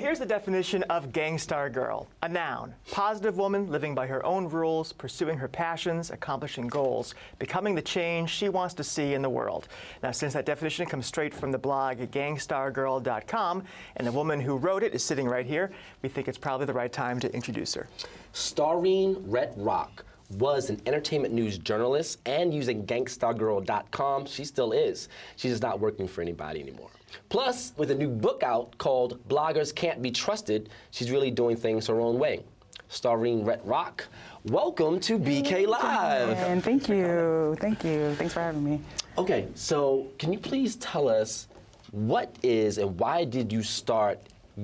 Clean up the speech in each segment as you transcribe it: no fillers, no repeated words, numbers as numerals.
here's the definition of gangstar girl. A noun, positive woman living by her own rules, pursuing her passions, accomplishing goals, becoming the change she wants to see in the world. Now, since that definition comes straight from the blog gangstargirl.com, and the woman who wrote it is sitting right here, we think it's probably the right time to introduce her. Stareen Rhett Rock was an entertainment news journalist, and using gangstargirl.com, she still is. She's just not working for anybody anymore. Plus, with a new book out called Bloggers Can't Be Trusted, she's really doing things her own way. Stareen Rhett Rock, welcome to BK Live. And thank you. Thank you. Thanks for having me. Okay, so can you please tell us what is and why did you start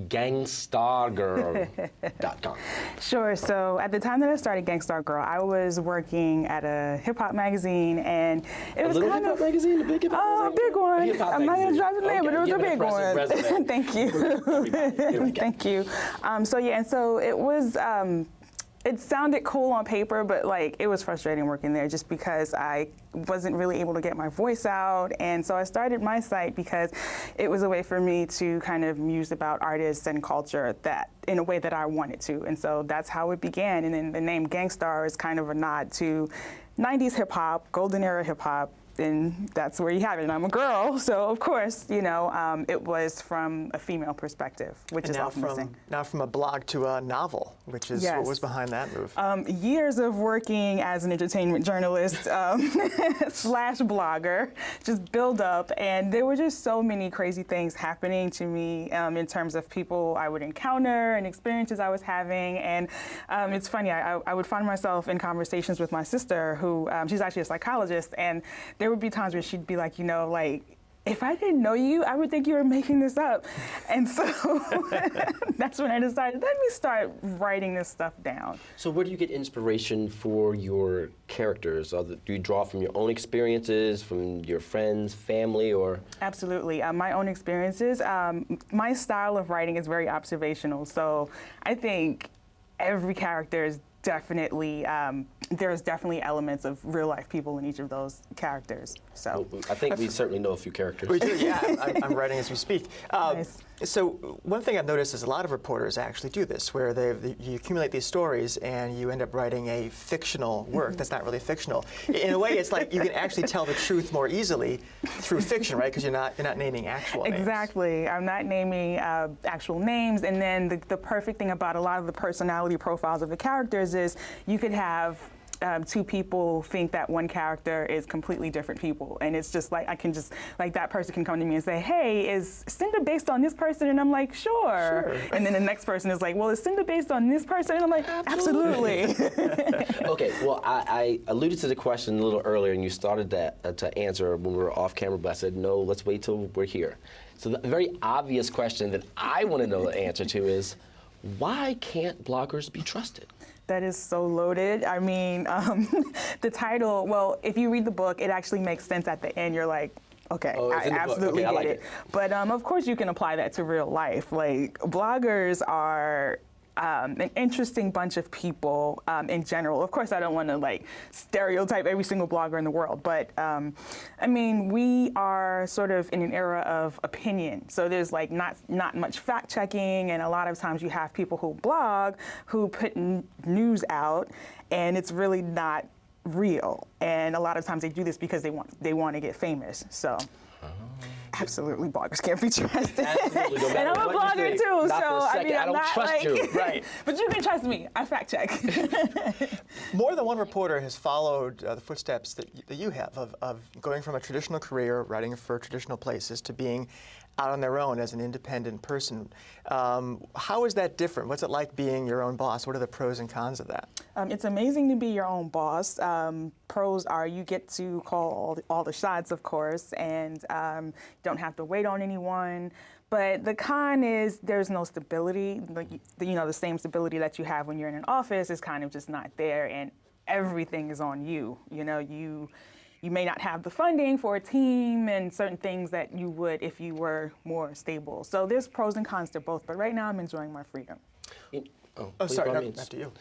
gangstargirl.com? Sure. So at the time that I started Gangstar Girl, I was working at a hip hop magazine, and it was little kind hip-hop of magazine, a big hip-hop magazine? a big one. Hip-hop I'm not going to magazine. drop the name, but it was Give a an big impressive one. resume. Thank you. Everybody. Thank you. So yeah, and so it was. It sounded cool on paper, but like it was frustrating working there just because I wasn't really able to get my voice out. And so I started my site because it was a way for me to kind of muse about artists and culture that in a way that I wanted to. And so that's how it began. And then the name Gangstar is kind of a nod to 90s hip hop, golden era hip hop. And that's where you have it. And I'm a girl, so of course, you know, it was from a female perspective, which And is now often missing. now from a blog to a novel, which is what was behind that move. Years of working as an entertainment journalist slash blogger, just build up, and there were just so many crazy things happening to me in terms of people I would encounter and experiences I was having. And it's funny, I would find myself in conversations with my sister, who she's actually a psychologist, and there would be times where she'd be like, you know, like, if I didn't know you, I would think you were making this up. And so that's when I decided, let me start writing this stuff down. So where do you get inspiration for your characters? Do you draw from your own experiences, from your friends, family, or? Absolutely. My own experiences. My style of writing is very observational. So I think every character is definitely, there's definitely elements of real life people in each of those characters. So I think we certainly know a few characters. We do, yeah. I'm writing as we speak. Nice. So one thing I've noticed is a lot of reporters actually do this, where you accumulate these stories and you end up writing a fictional work that's not really fictional. In a way, it's like you can actually tell the truth more easily through fiction, right? Because you're not naming actual names. Exactly. I'm not naming actual names. And then the perfect thing about a lot of the personality profiles of the characters is you could have two people think that one character is completely different people. And it's just like, I can just, like that person can come to me and say, hey, is Cinder based on this person? And I'm like, sure. And then the next person is like, well, is Cinder based on this person? And I'm like, absolutely. Okay, well, I alluded to the question a little earlier, and you started to answer when we were off camera, but I said, no, let's wait till we're here. So the very obvious question that I want to know the answer to is, why can't bloggers be trusted? That is so loaded. I mean, the title, well, if you read the book, it actually makes sense at the end. You're like, okay, I absolutely get it. But of course you can apply that to real life. Like, bloggers are an interesting bunch of people in general. Of course, I don't want to like stereotype every single blogger in the world, but I mean, we are sort of in an era of opinion. So there's like not much fact checking, and a lot of times you have people who blog who put news out, and it's really not real. And a lot of times they do this because they want to get famous. So. Absolutely, bloggers can't be trusted. Absolutely, no matter and I'm a what blogger you say, too, not so for a second. I mean, I don't trust you. Right. But you can trust me. I fact check. More than one reporter has followed the footsteps that you have of going from a traditional career, writing for traditional places, to being out on their own as an independent person. How is that different? What's it like being your own boss? What are the pros and cons of that? It's amazing to be your own boss. Pros are you get to call all the shots, of course, and don't have to wait on anyone. But the con is there's no stability. Like, you know, the same stability that you have when you're in an office is kind of just not there, and everything is on you. You know, you may not have the funding for a team and certain things that you would if you were more stable. So there's pros and cons to both, but right now I'm enjoying my freedom. Sorry, after you.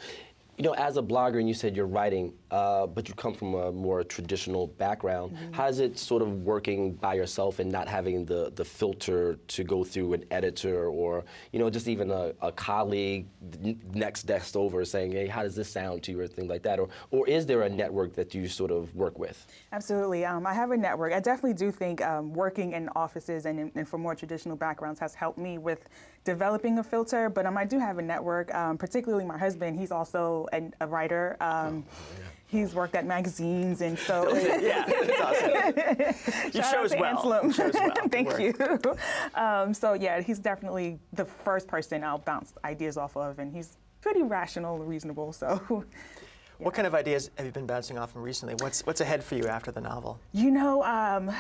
You know, as a blogger, and you said you're writing, but you come from a more traditional background. How is it sort of working by yourself and not having the filter to go through an editor or, you know, just even a colleague next desk over saying, hey, how does this sound to you or things like that? Or is there a network that you sort of work with? Absolutely. I have a network. I definitely do think working in offices and for more traditional backgrounds has helped me with developing a filter, but I do have a network, particularly my husband. He's also a writer. He's worked at magazines, and so yeah, that's awesome. You chose well. You chose well. Thank you. So yeah, he's definitely the first person I'll bounce ideas off of, and he's pretty rational and reasonable. So. What kind of ideas have you been bouncing off from recently? What's ahead for you after the novel? You know,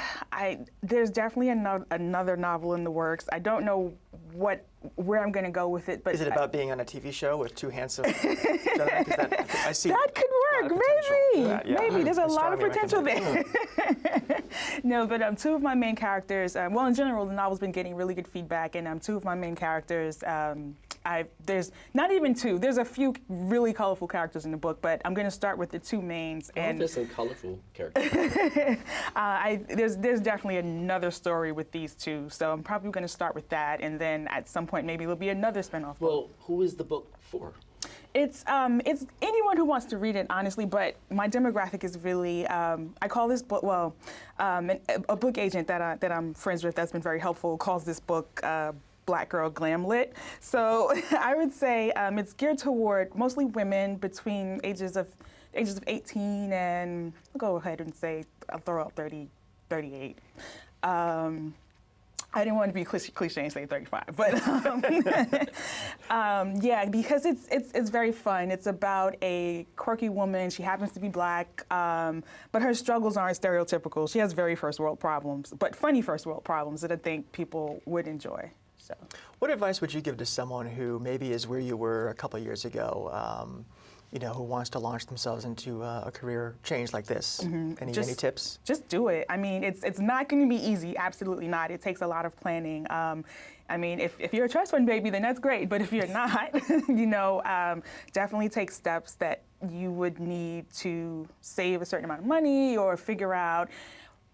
there's definitely another novel in the works. I don't know where I'm going to go with it, but is it about being on a TV show with two handsome gentlemen? I see that could work, maybe. Maybe there's a lot of potential there. No, but two of my main characters. Well, in general, the novel's been getting really good feedback, and two of my main characters. There's not even two. There's a few really colorful characters in the book, but I'm going to start with the two mains. And there's some colorful characters. There's definitely another story with these two, so I'm probably going to start with that, and then at some point maybe there'll be another spinoff. Well, who is the book for? It's anyone who wants to read it, honestly, but my demographic is really, I call this book, a book agent that I'm friends with that's been very helpful calls this book Black Girl Glam Lit. So I would say it's geared toward mostly women between ages of 18 and, I'll go ahead and say, I'll throw out 38. I didn't want to be cliche and say 35, but yeah, because it's very fun. It's about a quirky woman. She happens to be Black, but her struggles aren't stereotypical. She has very first world problems, but funny first world problems that I think people would enjoy. So, what advice would you give to someone who maybe is where you were a couple years ago? You know, who wants to launch themselves into a career change like this? Any tips? Just do it. I mean, it's not going to be easy. Absolutely not. It takes a lot of planning. I mean, if you're a trust fund baby, then that's great. But if you're not, you know, definitely take steps that you would need to save a certain amount of money or figure out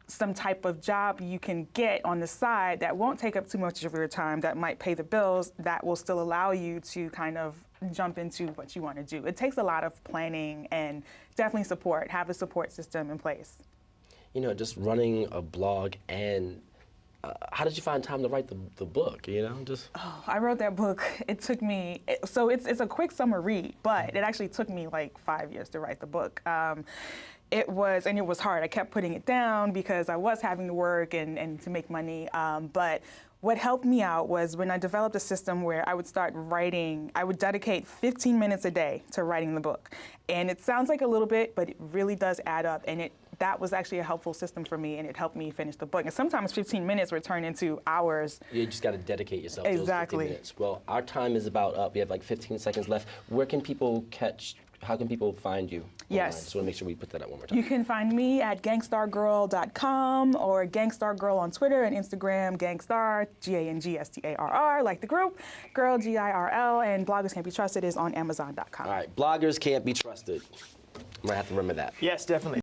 some type of job you can get on the side that won't take up too much of your time, that might pay the bills, that will still allow you to kind of jump into what you want to do. It takes a lot of planning and definitely support. Have a support system in place. You know, just running a blog and how did you find time to write the book, you know? I wrote that book. It took me, so it's a quick summer read, but it actually took me like 5 years to write the book. It was hard. I kept putting it down because I was having to work and to make money. But what helped me out was when I developed a system where I would start writing, I would dedicate 15 minutes a day to writing the book. And it sounds like a little bit, but it really does add up. And that was actually a helpful system for me, and it helped me finish the book. And sometimes 15 minutes would turn into hours. You just got to dedicate yourself to exactly. those 15 minutes. Well, our time is about up. We have like 15 seconds left. How can people find you? Yes. Online? Just want to make sure we put that up one more time. You can find me at gangstargirl.com or gangstargirl on Twitter and Instagram, gangstar, GANGSTARR, like the group, girl, GIRL, and Bloggers Can't Be Trusted is on Amazon.com. All right, Bloggers Can't Be Trusted. I'm going to have to remember that. Yes, definitely.